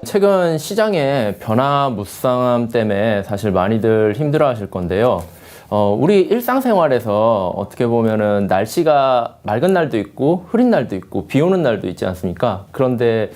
최근 시장의 변화무쌍함 때문에 사실 많이들 힘들어 하실 건데요. 우리 일상생활에서 어떻게 보면은 날씨가 맑은 날도 있고 흐린 날도 있고 비 오는 날도 있지 않습니까? 그런데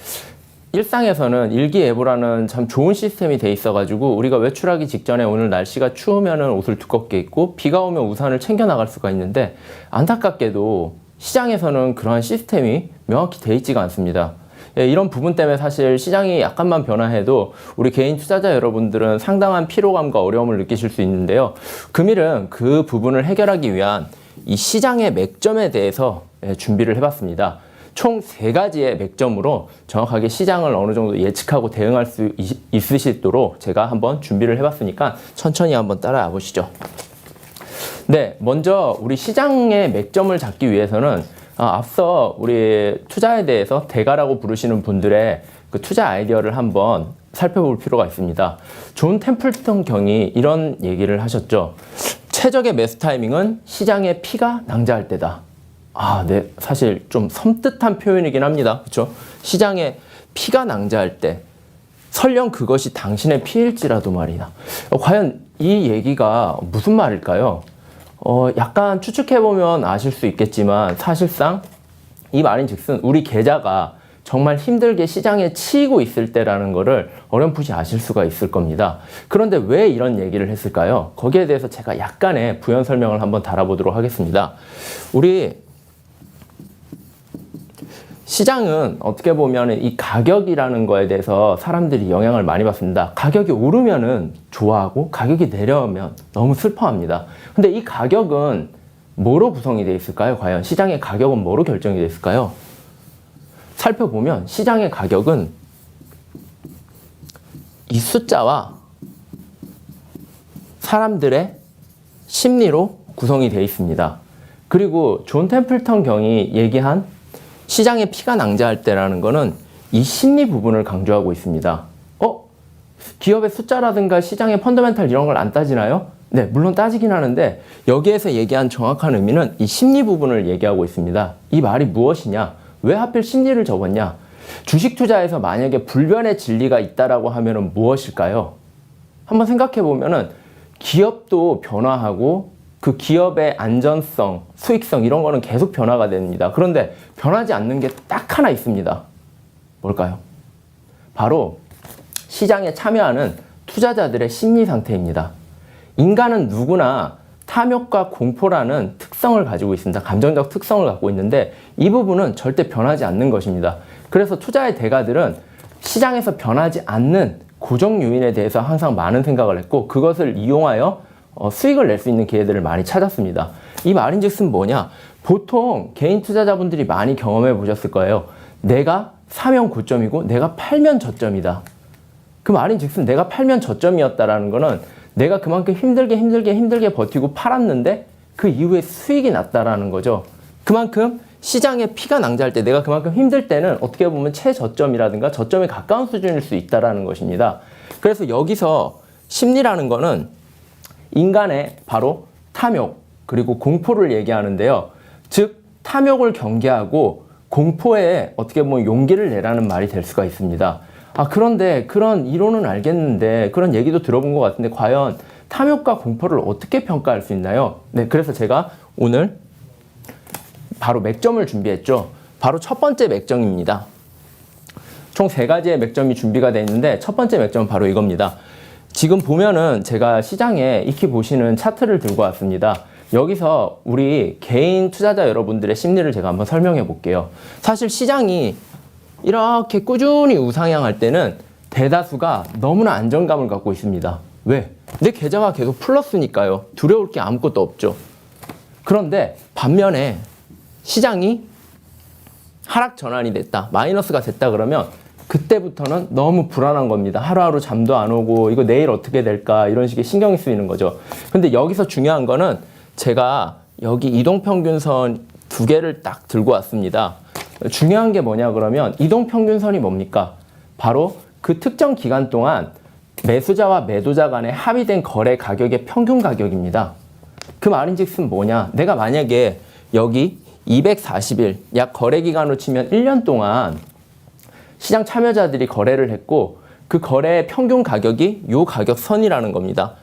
일상에서는 일기예보라는 참 좋은 시스템이 돼 있어가지고 우리가 외출하기 직전에 오늘 날씨가 추우면은 옷을 두껍게 입고 비가 오면 우산을 챙겨 나갈 수가 있는데, 안타깝게도 시장에서는 그러한 시스템이 명확히 돼 있지가 않습니다. 예, 이런 부분 때문에 사실 시장이 약간만 변화해도 우리 개인 투자자 여러분들은 상당한 피로감과 어려움을 느끼실 수 있는데요. 금일은 그 부분을 해결하기 위한 이 시장의 맥점에 대해서 준비를 해봤습니다. 총 3가지의 맥점으로 정확하게 시장을 어느 정도 예측하고 대응할 수 있으시도록 제가 한번 준비를 해봤으니까 천천히 한번 따라와 보시죠. 네, 먼저 우리 시장의 맥점을 잡기 위해서는 앞서 우리 투자에 대해서 대가라고 부르시는 분들의 그 투자 아이디어를 한번 살펴볼 필요가 있습니다. 존 템플턴 경이 이런 얘기를 하셨죠. 최적의 매수 타이밍은 시장의 피가 낭자할 때다. 네, 사실 좀 섬뜩한 표현이긴 합니다. 그렇죠? 시장에 피가 낭자할 때, 설령 그것이 당신의 피일지라도 말이다. 과연 이 얘기가 무슨 말일까요? 약간 추측해보면 아실 수 있겠지만 사실상 이 말인즉슨 우리 계좌가 정말 힘들게 시장에 치이고 있을 때라는 거를 어렴풋이 아실 수가 있을 겁니다. 그런데 왜 이런 얘기를 했을까요? 거기에 대해서 제가 약간의 부연 설명을 한번 달아보도록 하겠습니다. 우리 시장은 어떻게 보면 이 가격이라는 거에 대해서 사람들이 영향을 많이 받습니다. 가격이 오르면은 좋아하고 가격이 내려오면 너무 슬퍼합니다. 근데 이 가격은 뭐로 구성이 되어 있을까요? 과연 시장의 가격은 뭐로 결정이 되어 있을까요? 살펴보면 시장의 가격은 이 숫자와 사람들의 심리로 구성이 되어 있습니다. 그리고 존 템플턴 경이 얘기한 시장의 피가 낭자할 때라는 거는 이 심리 부분을 강조하고 있습니다. 기업의 숫자라든가 시장의 펀더멘탈 이런 걸 안 따지나요? 네, 물론 따지긴 하는데 여기에서 얘기한 정확한 의미는 이 심리 부분을 얘기하고 있습니다. 이 말이 무엇이냐? 왜 하필 심리를 적었냐? 주식 투자에서 만약에 불변의 진리가 있다라고 하면은 무엇일까요? 한번 생각해 보면은 기업도 변화하고 그 기업의 안전성, 수익성 이런 거는 계속 변화가 됩니다. 그런데 변하지 않는 게 딱 하나 있습니다. 뭘까요? 바로 시장에 참여하는 투자자들의 심리 상태입니다. 인간은 누구나 탐욕과 공포라는 특성을 가지고 있습니다. 감정적 특성을 갖고 있는데 이 부분은 절대 변하지 않는 것입니다. 그래서 투자의 대가들은 시장에서 변하지 않는 고정 요인에 대해서 항상 많은 생각을 했고 그것을 이용하여 수익을 낼 수 있는 기회들을 많이 찾았습니다. 이 말인즉슨 뭐냐? 보통 개인 투자자분들이 많이 경험해 보셨을 거예요. 내가 사면 고점이고 내가 팔면 저점이다. 그 말인즉슨 내가 팔면 저점이었다라는 거는 내가 그만큼 힘들게 버티고 팔았는데 그 이후에 수익이 났다라는 거죠. 그만큼 시장에 피가 낭자할 때 내가 그만큼 힘들 때는 어떻게 보면 최저점이라든가 저점에 가까운 수준일 수 있다라는 것입니다. 그래서 여기서 심리라는 거는 인간의 바로 탐욕 그리고 공포를 얘기하는데요. 즉 탐욕을 경계하고 공포에 어떻게 보면 용기를 내라는 말이 될 수가 있습니다. 그런데 그런 이론은 알겠는데 그런 얘기도 들어본 것 같은데 과연 탐욕과 공포를 어떻게 평가할 수 있나요? 네, 그래서 제가 오늘 바로 맥점을 준비했죠. 바로 첫 번째 맥점입니다. 총 3가지의 맥점이 준비가 되어 있는데 첫 번째 맥점은 바로 이겁니다. 지금 보면은 제가 시장에 익히 보시는 차트를 들고 왔습니다. 여기서 우리 개인 투자자 여러분들의 심리를 제가 한번 설명해 볼게요. 사실 시장이 이렇게 꾸준히 우상향할 때는 대다수가 너무나 안정감을 갖고 있습니다. 왜? 내 계좌가 계속 플러스니까요. 두려울 게 아무것도 없죠. 그런데 반면에 시장이 하락 전환이 됐다, 마이너스가 됐다 그러면 그때부터는 너무 불안한 겁니다. 하루하루 잠도 안 오고 이거 내일 어떻게 될까 이런 식의 신경이 쓰이는 거죠. 근데 여기서 중요한 거는 제가 여기 이동평균선 2개를 딱 들고 왔습니다. 중요한 게 뭐냐 그러면 이동평균선이 뭡니까? 바로 그 특정 기간 동안 매수자와 매도자 간에 합의된 거래 가격의 평균 가격입니다. 그 말인즉슨 뭐냐? 내가 만약에 여기 240일, 약 거래 기간으로 치면 1년 동안 시장 참여자들이 거래를 했고 그 거래의 평균 가격이 요 가격선이라는 겁니다.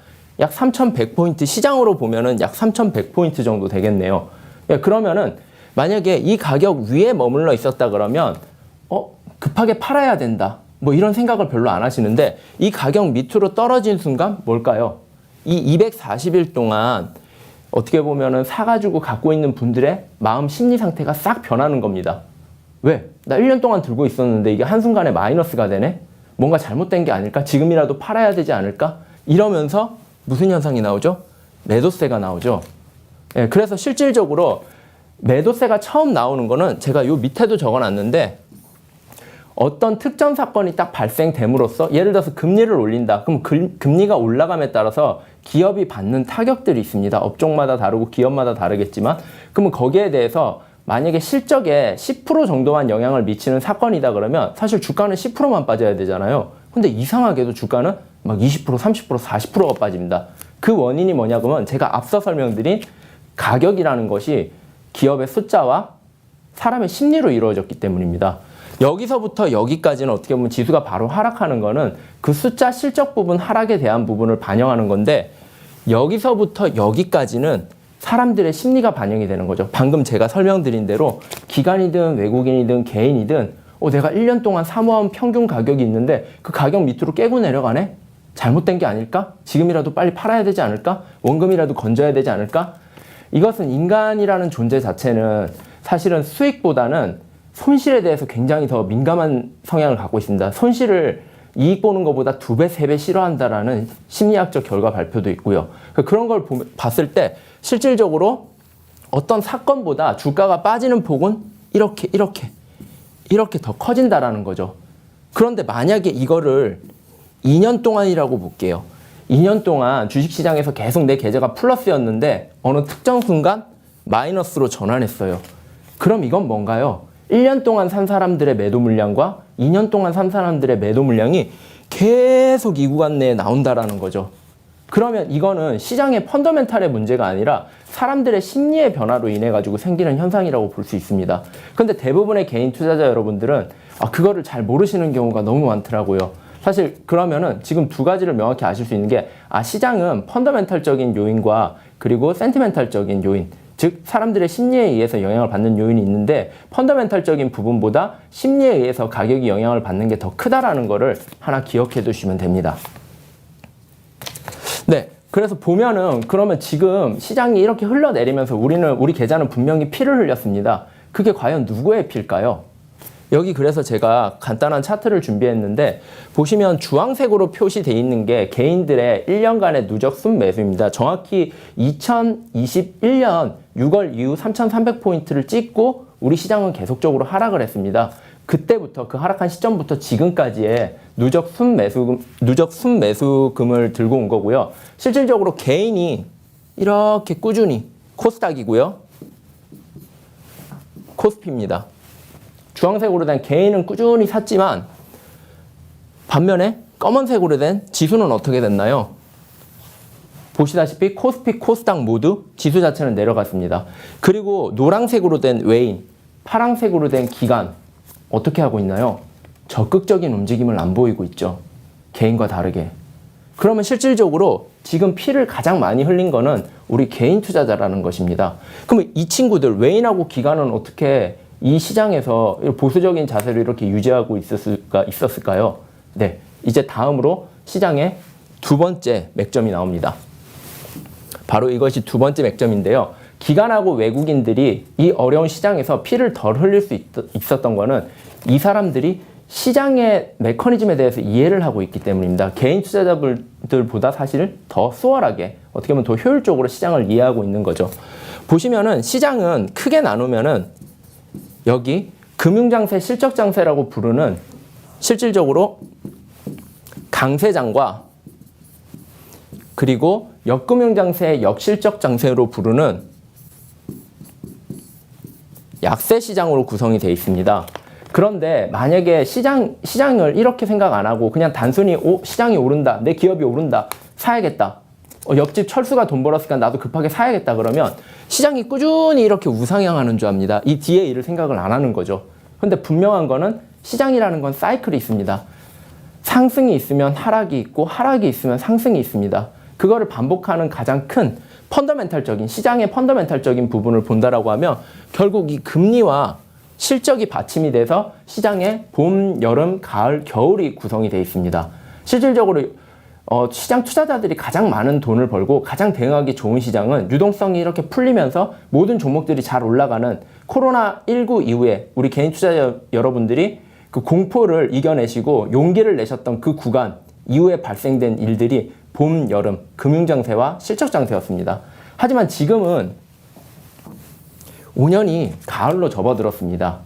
약 3,100포인트, 시장으로 보면은 약 3,100포인트 정도 되겠네요. 예, 그러면은 만약에 이 가격 위에 머물러 있었다 그러면 급하게 팔아야 된다. 뭐 이런 생각을 별로 안 하시는데 이 가격 밑으로 떨어진 순간 뭘까요? 이 240일 동안 어떻게 보면은 사가지고 갖고 있는 분들의 마음 심리 상태가 싹 변하는 겁니다. 왜? 나 1년 동안 들고 있었는데 이게 한순간에 마이너스가 되네? 뭔가 잘못된 게 아닐까? 지금이라도 팔아야 되지 않을까? 이러면서 무슨 현상이 나오죠? 매도세가 나오죠. 예, 그래서 실질적으로 매도세가 처음 나오는 거는 제가 요 밑에도 적어놨는데 어떤 특정 사건이 딱 발생됨으로써 예를 들어서 금리를 올린다. 그럼 금리가 올라감에 따라서 기업이 받는 타격들이 있습니다. 업종마다 다르고 기업마다 다르겠지만 그러면 거기에 대해서 만약에 실적에 10% 정도만 영향을 미치는 사건이다 그러면 사실 주가는 10%만 빠져야 되잖아요. 근데 이상하게도 주가는 막 20%, 30%, 40%가 빠집니다. 그 원인이 뭐냐 그러면 제가 앞서 설명드린 가격이라는 것이 기업의 숫자와 사람의 심리로 이루어졌기 때문입니다. 여기서부터 여기까지는 어떻게 보면 지수가 바로 하락하는 거는 그 숫자 실적 부분 하락에 대한 부분을 반영하는 건데 여기서부터 여기까지는 사람들의 심리가 반영이 되는 거죠. 방금 제가 설명드린 대로 기관이든 외국인이든 개인이든 내가 1년 동안 사모한 평균 가격이 있는데 그 가격 밑으로 깨고 내려가네? 잘못된 게 아닐까? 지금이라도 빨리 팔아야 되지 않을까? 원금이라도 건져야 되지 않을까? 이것은 인간이라는 존재 자체는 사실은 수익보다는 손실에 대해서 굉장히 더 민감한 성향을 갖고 있습니다. 손실을 이익 보는 것보다 2배, 3배 싫어한다라는 심리학적 결과 발표도 있고요. 그런 걸 봤을 때 실질적으로 어떤 사건보다 주가가 빠지는 폭은 이렇게 더 커진다라는 거죠. 그런데 만약에 이거를 2년 동안이라고 볼게요. 2년 동안 주식시장에서 계속 내 계좌가 플러스였는데 어느 특정 순간 마이너스로 전환했어요. 그럼 이건 뭔가요? 1년 동안 산 사람들의 매도 물량과 2년 동안 산 사람들의 매도 물량이 계속 이 구간 내에 나온다라는 거죠. 그러면 이거는 시장의 펀더멘탈의 문제가 아니라 사람들의 심리의 변화로 인해 가지고 생기는 현상이라고 볼 수 있습니다. 근데 대부분의 개인 투자자 여러분들은 그거를 잘 모르시는 경우가 너무 많더라고요. 사실 그러면은 지금 두 가지를 명확히 아실 수 있는 게 시장은 펀더멘탈적인 요인과 그리고 센티멘탈적인 요인, 즉 사람들의 심리에 의해서 영향을 받는 요인이 있는데 펀더멘탈적인 부분보다 심리에 의해서 가격이 영향을 받는 게 더 크다라는 거를 하나 기억해 두시면 됩니다. 네, 그래서 보면은 그러면 지금 시장이 이렇게 흘러내리면서 우리 계좌는 분명히 피를 흘렸습니다. 그게 과연 누구의 피일까요? 여기 그래서 제가 간단한 차트를 준비했는데 보시면 주황색으로 표시되어 있는 게 개인들의 1년간의 누적 순매수입니다. 정확히 2021년 6월 이후 3,300포인트를 찍고 우리 시장은 계속적으로 하락을 했습니다. 그때부터 그 하락한 시점부터 지금까지의 누적 순매수금을 들고 온 거고요. 실질적으로 개인이 이렇게 꾸준히 코스닥이고요. 코스피입니다. 주황색으로 된 개인은 꾸준히 샀지만 반면에 검은색으로 된 지수는 어떻게 됐나요? 보시다시피 코스피, 코스닥 모두 지수 자체는 내려갔습니다. 그리고 노란색으로 된 외인, 파란색으로 된 기관 어떻게 하고 있나요? 적극적인 움직임을 안 보이고 있죠. 개인과 다르게. 그러면 실질적으로 지금 피를 가장 많이 흘린 거는 우리 개인 투자자라는 것입니다. 그러면 이 친구들 외인하고 기관은 어떻게 이 시장에서 보수적인 자세를 이렇게 유지하고 있었을까요? 네, 이제 다음으로 시장의 두 번째 맥점이 나옵니다. 바로 이것이 두 번째 맥점인데요. 기관하고 외국인들이 이 어려운 시장에서 피를 덜 흘릴 수 있었던 거는 이 사람들이 시장의 메커니즘에 대해서 이해를 하고 있기 때문입니다. 개인 투자자들보다 사실 더 수월하게 어떻게 보면 더 효율적으로 시장을 이해하고 있는 거죠. 보시면은 시장은 크게 나누면은 여기 금융장세, 실적장세라고 부르는 실질적으로 강세장과 그리고 역금융장세, 역실적장세로 부르는 약세시장으로 구성이 되어 있습니다. 그런데 만약에 시장을 이렇게 생각 안 하고 그냥 단순히 시장이 오른다, 내 기업이 오른다, 사야겠다. 옆집 철수가 돈 벌었으니까 나도 급하게 사야겠다 그러면 시장이 꾸준히 이렇게 우상향하는 줄 압니다. 이 뒤에 일을 생각을 안 하는 거죠. 근데 분명한 거는 시장이라는 건 사이클이 있습니다. 상승이 있으면 하락이 있고 하락이 있으면 상승이 있습니다. 그거를 반복하는 가장 큰 펀더멘탈적인 시장의 펀더멘탈적인 부분을 본다라고 하면 결국 이 금리와 실적이 받침이 돼서 시장의 봄, 여름, 가을, 겨울이 구성이 되어 있습니다. 실질적으로 시장 투자자들이 가장 많은 돈을 벌고 가장 대응하기 좋은 시장은 유동성이 이렇게 풀리면서 모든 종목들이 잘 올라가는 코로나19 이후에 우리 개인 투자자 여러분들이 그 공포를 이겨내시고 용기를 내셨던 그 구간 이후에 발생된 일들이 봄, 여름, 금융장세와 실적장세였습니다. 하지만 지금은 5년이 가을로 접어들었습니다.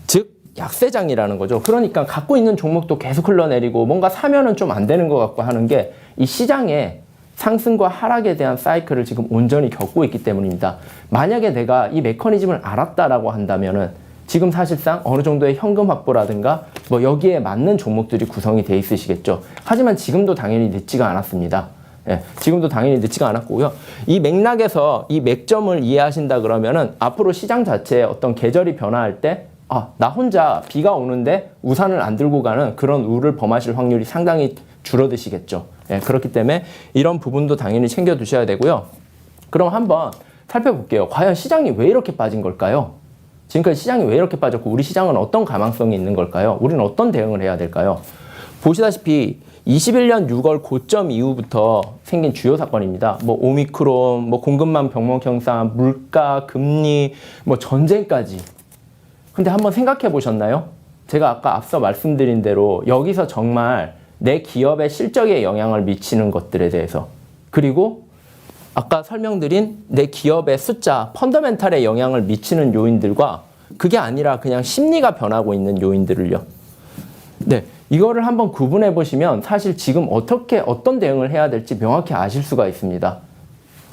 즉 약세장이라는 거죠. 그러니까 갖고 있는 종목도 계속 흘러내리고 뭔가 사면은 좀 안 되는 것 같고 하는 게 이 시장의 상승과 하락에 대한 사이클을 지금 온전히 겪고 있기 때문입니다. 만약에 내가 이 메커니즘을 알았다라고 한다면은 지금 사실상 어느 정도의 현금 확보라든가 뭐 여기에 맞는 종목들이 구성이 돼 있으시겠죠. 하지만 지금도 당연히 늦지가 않았습니다. 예, 지금도 당연히 늦지가 않았고요. 이 맥락에서 이 맥점을 이해하신다 그러면은 앞으로 시장 자체에 어떤 계절이 변화할 때 나 혼자 비가 오는데 우산을 안 들고 가는 그런 우를 범하실 확률이 상당히 줄어드시겠죠. 예, 그렇기 때문에 이런 부분도 당연히 챙겨두셔야 되고요. 그럼 한번 살펴볼게요. 과연 시장이 왜 이렇게 빠진 걸까요? 지금까지 시장이 왜 이렇게 빠졌고 우리 시장은 어떤 가망성이 있는 걸까요? 우리는 어떤 대응을 해야 될까요? 보시다시피 21년 6월 고점 이후부터 생긴 주요 사건입니다. 뭐 오미크론, 뭐 공급망 병목 형상, 물가, 금리, 뭐 전쟁까지. 근데 한번 생각해 보셨나요? 제가 아까 앞서 말씀드린 대로 여기서 정말 내 기업의 실적에 영향을 미치는 것들에 대해서 그리고 아까 설명드린 내 기업의 숫자, 펀더멘탈에 영향을 미치는 요인들과 그게 아니라 그냥 심리가 변하고 있는 요인들을요. 네, 이거를 한번 구분해 보시면 사실 지금 어떤 대응을 해야 될지 명확히 아실 수가 있습니다.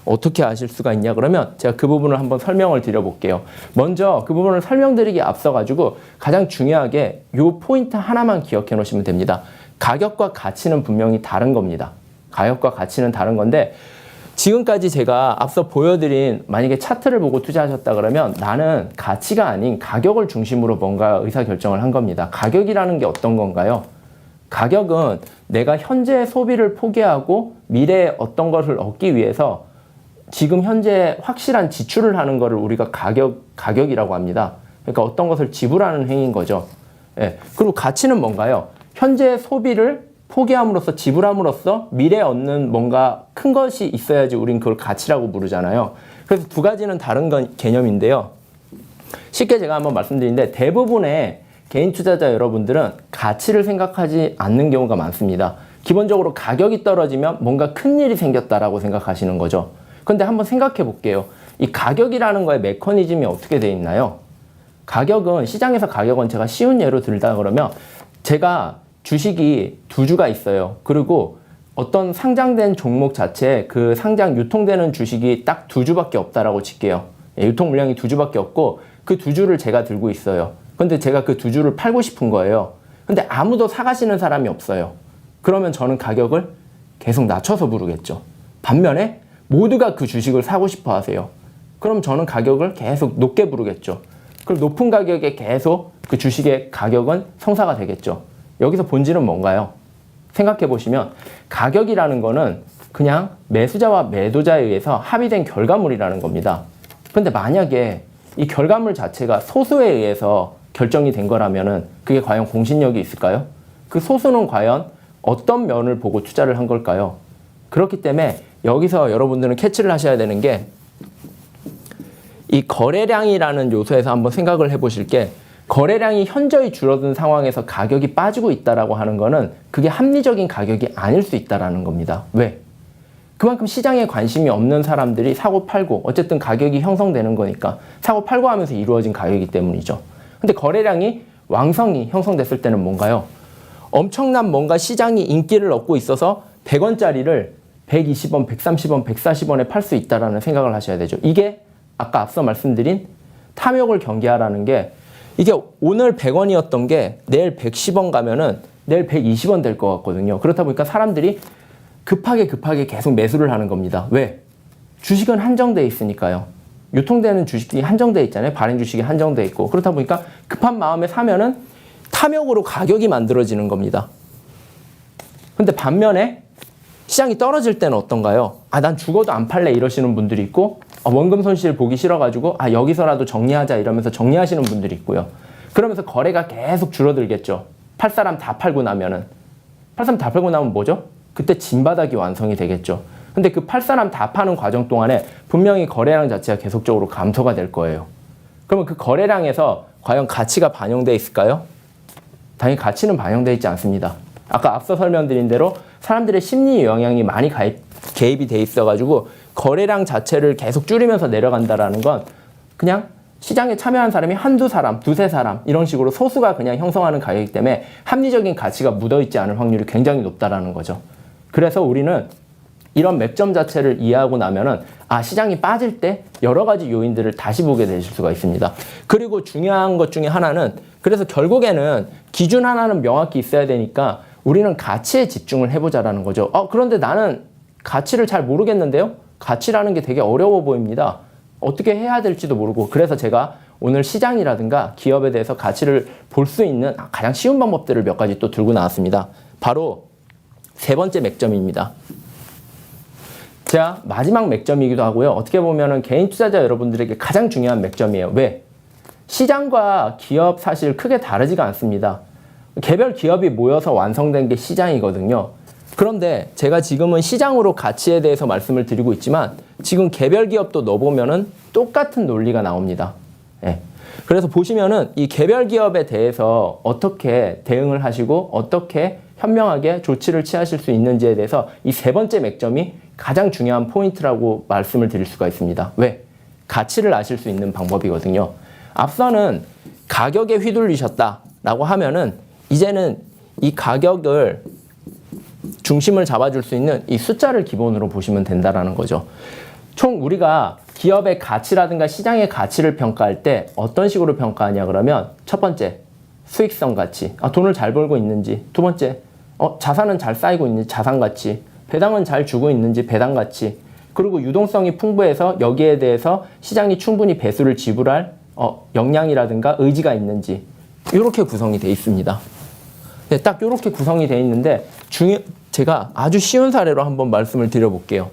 어떻게 아실 수가 있냐 그러면 제가 그 부분을 한번 설명을 드려볼게요. 먼저 그 부분을 설명드리기에 앞서가지고 가장 중요하게 이 포인트 하나만 기억해 놓으시면 됩니다. 가격과 가치는 분명히 다른 겁니다. 가격과 가치는 다른 건데 지금까지 제가 앞서 보여드린 만약에 차트를 보고 투자하셨다 그러면 나는 가치가 아닌 가격을 중심으로 뭔가 의사결정을 한 겁니다. 가격이라는 게 어떤 건가요? 가격은 내가 현재 소비를 포기하고 미래에 어떤 것을 얻기 위해서 지금 현재 확실한 지출을 하는 것을 우리가 가격이라고 합니다. 그러니까 어떤 것을 지불하는 행위인 거죠. 예. 그리고 가치는 뭔가요? 현재 소비를 포기함으로써 지불함으로써 미래에 얻는 뭔가 큰 것이 있어야지 우린 그걸 가치라고 부르잖아요. 그래서 두 가지는 다른 개념인데요. 쉽게 제가 한번 말씀드리는데 대부분의 개인 투자자 여러분들은 가치를 생각하지 않는 경우가 많습니다. 기본적으로 가격이 떨어지면 뭔가 큰 일이 생겼다라고 생각하시는 거죠. 근데 한번 생각해 볼게요. 이 가격이라는 거의 메커니즘이 어떻게 돼 있나요? 시장에서 가격은 제가 쉬운 예로 들다 그러면 제가 주식이 두 주가 있어요. 그리고 어떤 상장된 종목 자체에 그 유통되는 주식이 딱 두 주밖에 없다라고 칠게요. 유통 물량이 두 주밖에 없고 그 두 주를 제가 들고 있어요. 근데 제가 그 두 주를 팔고 싶은 거예요. 근데 아무도 사가시는 사람이 없어요. 그러면 저는 가격을 계속 낮춰서 부르겠죠. 반면에 모두가 그 주식을 사고 싶어 하세요. 그럼 저는 가격을 계속 높게 부르겠죠. 그럼 높은 가격에 계속 그 주식의 가격은 성사가 되겠죠. 여기서 본질은 뭔가요? 생각해 보시면 가격이라는 거는 그냥 매수자와 매도자에 의해서 합의된 결과물이라는 겁니다. 근데 만약에 이 결과물 자체가 소수에 의해서 결정이 된 거라면은 그게 과연 공신력이 있을까요? 그 소수는 과연 어떤 면을 보고 투자를 한 걸까요? 그렇기 때문에 여기서 여러분들은 캐치를 하셔야 되는 게 이 거래량이라는 요소에서 한번 생각을 해보실 게 거래량이 현저히 줄어든 상황에서 가격이 빠지고 있다라고 하는 거는 그게 합리적인 가격이 아닐 수 있다라는 겁니다. 왜? 그만큼 시장에 관심이 없는 사람들이 사고 팔고 어쨌든 가격이 형성되는 거니까 사고 팔고 하면서 이루어진 가격이기 때문이죠. 근데 거래량이 왕성히 형성됐을 때는 뭔가요? 엄청난 뭔가 시장이 인기를 얻고 있어서 100원짜리를 120원, 130원, 140원에 팔 수 있다라는 생각을 하셔야 되죠. 이게 아까 앞서 말씀드린 탐욕을 경계하라는 게 이게 오늘 100원이었던 게 내일 110원 가면은 내일 120원 될 것 같거든요. 그렇다 보니까 사람들이 급하게 계속 매수를 하는 겁니다. 왜? 주식은 한정되어 있으니까요. 유통되는 주식이 한정되어 있잖아요. 발행 주식이 한정되어 있고. 그렇다 보니까 급한 마음에 사면은 탐욕으로 가격이 만들어지는 겁니다. 근데 반면에 시장이 떨어질 때는 어떤가요? 난 죽어도 안 팔래 이러시는 분들이 있고, 원금 손실 보기 싫어가지고 여기서라도 정리하자 이러면서 정리하시는 분들이 있고요. 그러면서 거래가 계속 줄어들겠죠. 팔 사람 다 팔고 나면은. 팔 사람 다 팔고 나면 뭐죠? 그때 진바닥이 완성이 되겠죠. 근데 그 팔 사람 다 파는 과정 동안에 분명히 거래량 자체가 계속적으로 감소가 될 거예요. 그러면 그 거래량에서 과연 가치가 반영돼 있을까요? 당연히 가치는 반영돼 있지 않습니다. 아까 앞서 설명드린 대로 사람들의 심리 영향이 많이 개입이 돼 있어가지고 거래량 자체를 계속 줄이면서 내려간다라는 건 그냥 시장에 참여한 사람이 한두 사람, 두세 사람 이런 식으로 소수가 그냥 형성하는 가격이기 때문에 합리적인 가치가 묻어있지 않을 확률이 굉장히 높다라는 거죠. 그래서 우리는 이런 맥점 자체를 이해하고 나면은 시장이 빠질 때 여러 가지 요인들을 다시 보게 되실 수가 있습니다. 그리고 중요한 것 중에 하나는 그래서 결국에는 기준 하나는 명확히 있어야 되니까 우리는 가치에 집중을 해보자라는 거죠. 그런데 나는 가치를 잘 모르겠는데요? 가치라는 게 되게 어려워 보입니다. 어떻게 해야 될지도 모르고 그래서 제가 오늘 시장이라든가 기업에 대해서 가치를 볼 수 있는 가장 쉬운 방법들을 몇 가지 또 들고 나왔습니다. 바로 세 번째 맥점입니다. 제가 마지막 맥점이기도 하고요. 어떻게 보면은 개인 투자자 여러분들에게 가장 중요한 맥점이에요. 왜? 시장과 기업 사실 크게 다르지가 않습니다. 개별 기업이 모여서 완성된 게 시장이거든요. 그런데 제가 지금은 시장으로 가치에 대해서 말씀을 드리고 있지만 지금 개별 기업도 넣어보면은 똑같은 논리가 나옵니다. 예. 그래서 보시면은 이 개별 기업에 대해서 어떻게 대응을 하시고 어떻게 현명하게 조치를 취하실 수 있는지에 대해서 이 세 번째 맥점이 가장 중요한 포인트라고 말씀을 드릴 수가 있습니다. 왜? 가치를 아실 수 있는 방법이거든요. 앞서는 가격에 휘둘리셨다라고 하면은 이제는 이 가격을 중심을 잡아줄 수 있는 이 숫자를 기본으로 보시면 된다라는 거죠. 총 우리가 기업의 가치라든가 시장의 가치를 평가할 때 어떤 식으로 평가하냐 그러면 첫 번째, 수익성 가치. 돈을 잘 벌고 있는지. 두 번째, 자산은 잘 쌓이고 있는지 자산 가치. 배당은 잘 주고 있는지 배당 가치. 그리고 유동성이 풍부해서 여기에 대해서 시장이 충분히 배수를 지불할 역량이라든가 의지가 있는지. 이렇게 구성이 되어 있습니다. 네, 딱 이렇게 구성이 되어 있는데 제가 아주 쉬운 사례로 한번 말씀을 드려볼게요.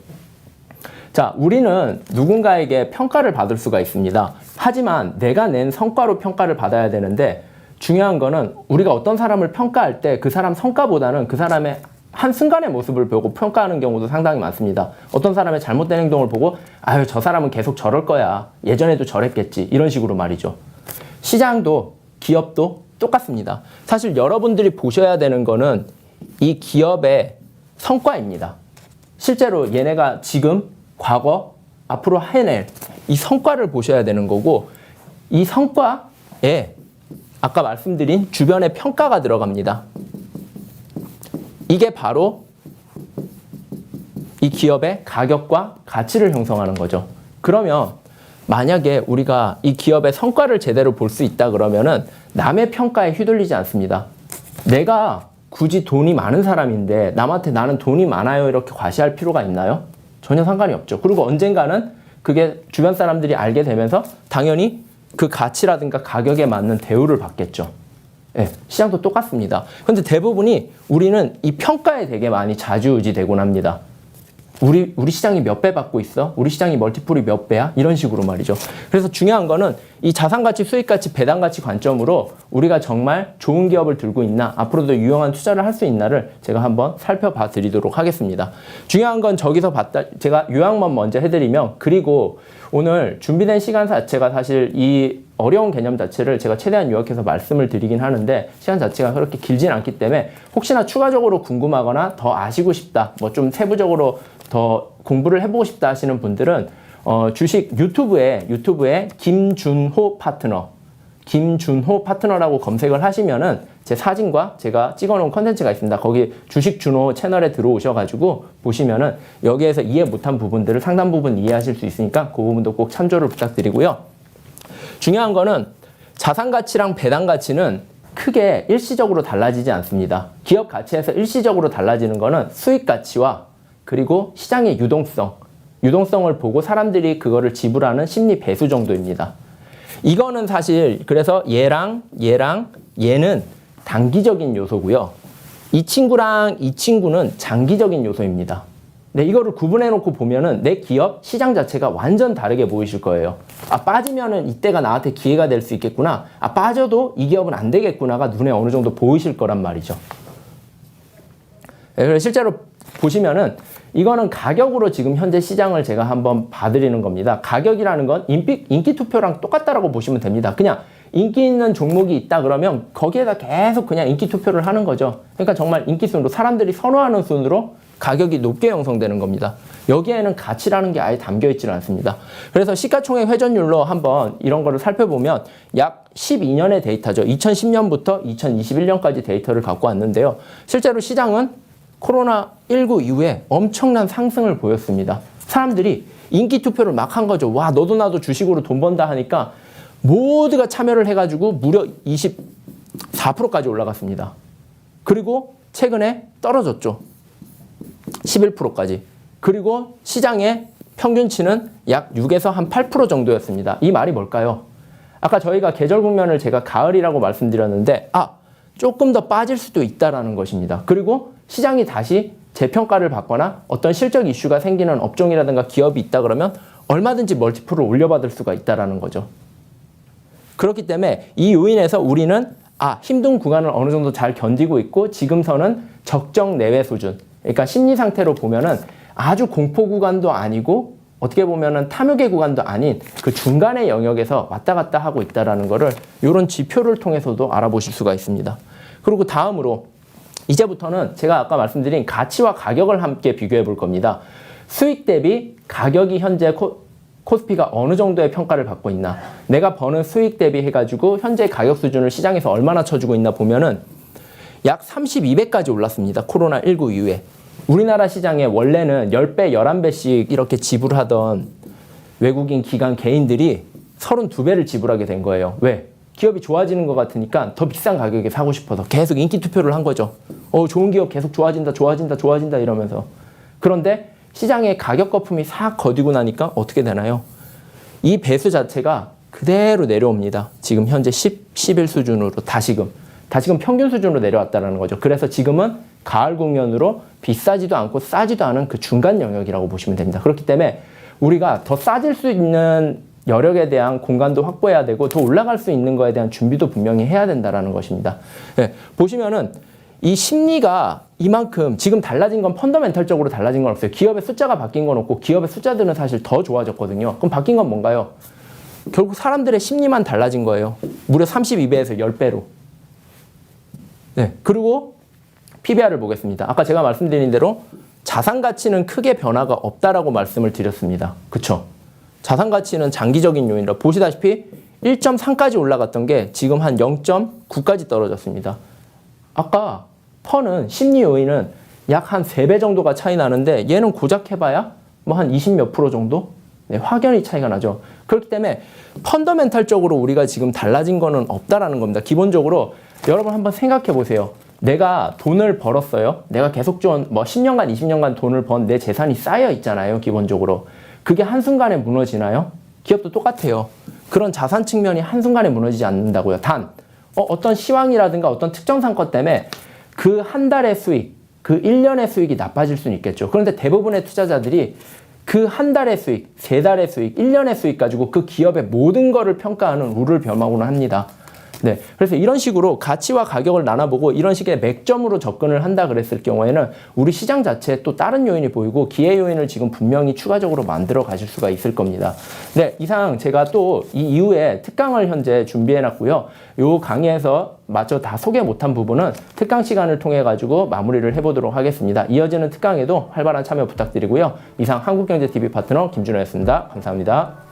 자, 우리는 누군가에게 평가를 받을 수가 있습니다. 하지만 내가 낸 성과로 평가를 받아야 되는데 중요한 거는 우리가 어떤 사람을 평가할 때 그 사람 성과보다는 그 사람의 한순간의 모습을 보고 평가하는 경우도 상당히 많습니다. 어떤 사람의 잘못된 행동을 보고 저 사람은 계속 저럴 거야. 예전에도 저랬겠지. 이런 식으로 말이죠. 시장도 기업도 똑같습니다. 사실 여러분들이 보셔야 되는 거는 이 기업의 성과입니다. 실제로 얘네가 지금, 과거, 앞으로 해낼 이 성과를 보셔야 되는 거고 이 성과에 아까 말씀드린 주변의 평가가 들어갑니다. 이게 바로 이 기업의 가격과 가치를 형성하는 거죠. 그러면 만약에 우리가 이 기업의 성과를 제대로 볼 수 있다 그러면은 남의 평가에 휘둘리지 않습니다. 내가 굳이 돈이 많은 사람인데 남한테 나는 돈이 많아요 이렇게 과시할 필요가 있나요? 전혀 상관이 없죠. 그리고 언젠가는 그게 주변 사람들이 알게 되면서 당연히 그 가치라든가 가격에 맞는 대우를 받겠죠. 네, 시장도 똑같습니다. 그런데 대부분이 우리는 이 평가에 되게 많이 좌지우지되곤 합니다. 우리 시장이 몇 배 받고 있어? 우리 시장이 멀티플이 몇 배야? 이런 식으로 말이죠. 그래서 중요한 거는 이 자산가치, 수익가치, 배당가치 관점으로 우리가 정말 좋은 기업을 들고 있나, 앞으로도 유용한 투자를 할 수 있나를 제가 한번 살펴봐 드리도록 하겠습니다. 중요한 건 저기서 제가 요약만 먼저 해드리면, 그리고 오늘 준비된 시간 자체가 사실 이 어려운 개념 자체를 제가 최대한 요약해서 말씀을 드리긴 하는데 시간 자체가 그렇게 길진 않기 때문에 혹시나 추가적으로 궁금하거나 더 아시고 싶다, 뭐 좀 세부적으로 더 공부를 해보고 싶다 하시는 분들은 주식 유튜브에 김준호 파트너라고 검색을 하시면은 제 사진과 제가 찍어놓은 컨텐츠가 있습니다. 거기 주식준호 채널에 들어오셔가지고 보시면은 여기에서 이해 못한 부분들을 상당 부분 이해하실 수 있으니까 그 부분도 꼭 참조를 부탁드리고요. 중요한 거는 자산 가치랑 배당 가치는 크게 일시적으로 달라지지 않습니다. 기업 가치에서 일시적으로 달라지는 거는 수익 가치와 그리고 시장의 유동성을 보고 사람들이 그거를 지불하는 심리 배수 정도입니다. 이거는 사실 그래서 얘랑 얘는 단기적인 요소고요. 이 친구랑 이 친구는 장기적인 요소입니다. 네, 이거를 구분해 놓고 보면은 내 기업 시장 자체가 완전 다르게 보이실 거예요. 아, 빠지면은 이때가 나한테 기회가 될 수 있겠구나. 아, 빠져도 이 기업은 안 되겠구나가 눈에 어느 정도 보이실 거란 말이죠. 네, 그래서 실제로 보시면은 이거는 가격으로 지금 현재 시장을 제가 한번 봐드리는 겁니다. 가격이라는 건 인기 투표랑 똑같다라고 보시면 됩니다. 그냥 인기 있는 종목이 있다 그러면 거기에다 계속 그냥 인기 투표를 하는 거죠. 그러니까 정말 인기 순으로 사람들이 선호하는 순으로 가격이 높게 형성되는 겁니다. 여기에는 가치라는 게 아예 담겨 있지는 않습니다. 그래서 시가총액 회전율로 한번 이런 거를 살펴보면 약 12년의 데이터죠. 2010년부터 2021년까지 데이터를 갖고 왔는데요. 실제로 시장은 코로나19 이후에 엄청난 상승을 보였습니다. 사람들이 인기 투표를 막 한 거죠. 와, 너도 나도 주식으로 돈 번다 하니까 모두가 참여를 해가지고 무려 24%까지 올라갔습니다. 그리고 최근에 떨어졌죠. 11%까지. 그리고 시장의 평균치는 약 6에서 한 8% 정도였습니다. 이 말이 뭘까요? 아까 저희가 계절 국면을 제가 가을이라고 말씀드렸는데 조금 더 빠질 수도 있다라는 것입니다. 그리고 시장이 다시 재평가를 받거나 어떤 실적 이슈가 생기는 업종이라든가 기업이 있다 그러면 얼마든지 멀티플을 올려받을 수가 있다라는 거죠. 그렇기 때문에 이 요인에서 우리는 힘든 구간을 어느 정도 잘 견디고 있고 지금서는 적정 내외 수준, 그러니까 심리 상태로 보면은 아주 공포 구간도 아니고 어떻게 보면은 탐욕의 구간도 아닌 그 중간의 영역에서 왔다 갔다 하고 있다라는 거를 이런 지표를 통해서도 알아보실 수가 있습니다. 그리고 다음으로 이제부터는 제가 아까 말씀드린 가치와 가격을 함께 비교해 볼 겁니다. 수익 대비 가격이 현재 코스피가 어느 정도의 평가를 받고 있나, 내가 버는 수익 대비 해가지고 현재 가격 수준을 시장에서 얼마나 쳐주고 있나 보면은 약 32배까지 올랐습니다. 코로나19 이후에. 우리나라 시장에 원래는 10배, 11배씩 이렇게 지불하던 외국인 기관 개인들이 32배를 지불하게 된 거예요. 왜? 기업이 좋아지는 것 같으니까 더 비싼 가격에 사고 싶어서 계속 인기 투표를 한 거죠. 좋은 기업 계속 좋아진다, 좋아진다, 좋아진다 이러면서. 그런데 시장의 가격 거품이 싹 거디고 나니까 어떻게 되나요? 이 배수 자체가 그대로 내려옵니다. 지금 현재 11 수준으로 다시금 평균 수준으로 내려왔다는 거죠. 그래서 지금은 가을 국면으로 비싸지도 않고 싸지도 않은 그 중간 영역이라고 보시면 됩니다. 그렇기 때문에 우리가 더 싸질 수 있는 여력에 대한 공간도 확보해야 되고 더 올라갈 수 있는 거에 대한 준비도 분명히 해야 된다는 것입니다. 네, 보시면은 이 심리가 이만큼 지금 달라진 건 펀더멘털적으로 달라진 건 없어요. 기업의 숫자가 바뀐 건 없고 기업의 숫자들은 사실 더 좋아졌거든요. 그럼 바뀐 건 뭔가요? 결국 사람들의 심리만 달라진 거예요. 무려 32배에서 10배로. 네, 그리고 PBR을 보겠습니다. 아까 제가 말씀드린 대로 자산 가치는 크게 변화가 없다라고 말씀을 드렸습니다. 그쵸? 자산 가치는 장기적인 요인이라 보시다시피 1.3까지 올라갔던 게 지금 한 0.9까지 떨어졌습니다. 아까 펀은 심리 요인은 약 한 3배 정도가 차이 나는데 얘는 고작 해봐야 뭐 한 20 몇 프로 정도? 네, 확연히 차이가 나죠. 그렇기 때문에 펀더멘탈적으로 우리가 지금 달라진 거는 없다라는 겁니다. 기본적으로 여러분 한번 생각해 보세요. 내가 돈을 벌었어요. 내가 계속 좀 10년간, 20년간 돈을 번 내 재산이 쌓여 있잖아요. 기본적으로. 그게 한순간에 무너지나요? 기업도 똑같아요. 그런 자산 측면이 한순간에 무너지지 않는다고요. 단, 어떤 시황이라든가 어떤 특정 상권 때문에 그 한 달의 수익, 그 1년의 수익이 나빠질 수는 있겠죠. 그런데 대부분의 투자자들이 그 한 달의 수익, 3달의 수익, 1년의 수익 가지고 그 기업의 모든 거를 평가하는 우를 겸하고는 합니다. 네, 그래서 이런 식으로 가치와 가격을 나눠보고 이런 식의 맥점으로 접근을 한다 그랬을 경우에는 우리 시장 자체에 또 다른 요인이 보이고 기회 요인을 지금 분명히 추가적으로 만들어 가실 수가 있을 겁니다. 네, 이상 제가 또 이 이후에 특강을 현재 준비해 놨고요. 요 강의에서 마저 다 소개 못한 부분은 특강 시간을 통해 가지고 마무리를 해보도록 하겠습니다. 이어지는 특강에도 활발한 참여 부탁드리고요. 이상 한국경제TV 파트너 김준호였습니다. 감사합니다.